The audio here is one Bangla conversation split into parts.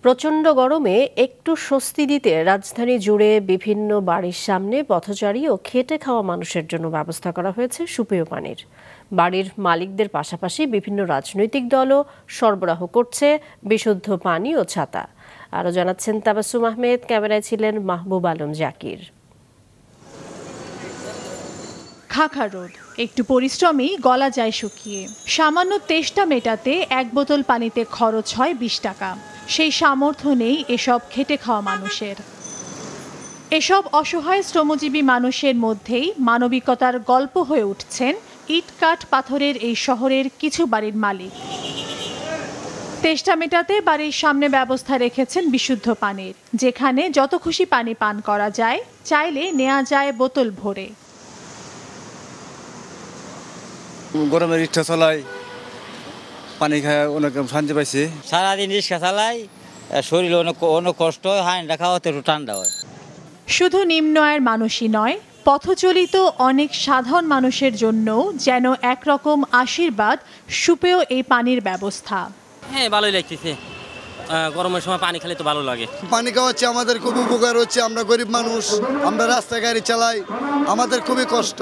প্রচণ্ড গরমে একটু স্বস্তি দিতে রাজধানী জুড়ে বিভিন্ন বাড়ির সামনে পথচারী ও খেটে খাওয়া মানুষের জন্য ব্যবস্থা করা হয়েছে সুপেয় পানির। বাড়ির মালিকদের পাশাপাশি বিভিন্ন রাজনৈতিক দলও সরবরাহ করছে বিশুদ্ধ পানি ও ছাতা। আরও জানাচ্ছেন তাবাসসুম আহমেদ, ক্যামেরায় ছিলেন মাহবুব আলম জাকির। খাখা রোদ, একটু পরিশ্রমেই গলা যায় শুকিয়ে। সামান্য তেষ্টা মেটাতে এক বোতল পানিতে খরচ হয় 20 টাকা। সেই সামর্থ্য নেই এসব খেটে খাওয়া মানুষের। এসব অসহায় শ্রমজীবী মানুষের মধ্যেই মানবিকতার গল্প হয়ে উঠছেন ইট কাঠ পাথরের এই শহরের কিছু বাড়ির মালিক। তেষ্টা মেটাতে বাড়ির সামনে ব্যবস্থা রেখেছেন বিশুদ্ধ পানির, যেখানে যত খুশি পানি পান করা যায়, চাইলে নেওয়া যায় বোতল ভরে। গরমের রিক্সা চালাই, পানি খায় অনেক শান্তি পাইছি। সারাদিন রিক্সা চালাই, শরীর অনেক কষ্ট হয়, হাঁড়িটা খাওয়াতে একটু ঠান্ডা হয়। শুধু নিম্ন আয়ের মানুষই নয়, পথচলিত অনেক সাধারণ মানুষের জন্যও যেন একরকম আশীর্বাদ সুপেয় এই পানির ব্যবস্থা। হ্যাঁ, ভালোই লাগতেছে। গরমের সময় পানি খেলে তো ভালো লাগে। পানি খাওয়াচ্ছে আমাদের খুব উপকার হচ্ছে। আমরা গরিব মানুষ, আমরা রাস্তায় গাড়ি চালাই, আমাদের খুবই কষ্ট।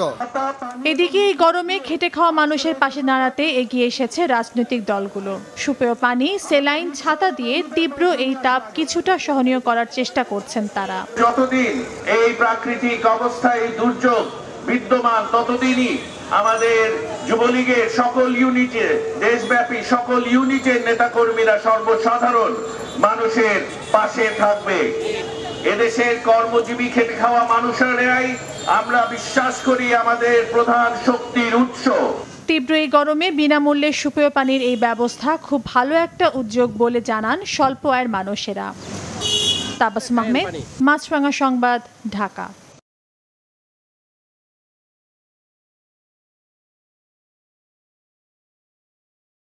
এদিকে এই গরমে খেটে খাওয়া মানুষের পাশে দাঁড়াতে এগিয়ে এসেছে রাজনৈতিক দলগুলো। সুপেয় পানি, সেলাইন, ছাতা দিয়ে তীব্র এই তাপ কিছুটা সহনীয় করার চেষ্টা করছেন তারা। যতদিন এই প্রাকৃতিক অবস্থায় দুর্যোগ বিদ্যমান, ততদিনই আমাদের যুবলীগের সকল ইউনিটে, দেশব্যাপী সকল ইউনিটের নেতাকর্মীরা সর্বসাধারণ মানুষের পাশে থাকবে। এদেশের কর্মজীবী খেটে খাওয়া মানুষেরাই আমরা বিশ্বাস করি আমাদের প্রধান শক্তির উৎস। তীব্র এই গরমে বিনামূল্যে সুপেয় পানির এই ব্যবস্থা খুব ভালো একটা উদ্যোগ বলে জানান স্বল্প আয়ের মানুষেরা। তাবাসসুম আহমেদ, মাছরাঙা সংবাদ, ঢাকা।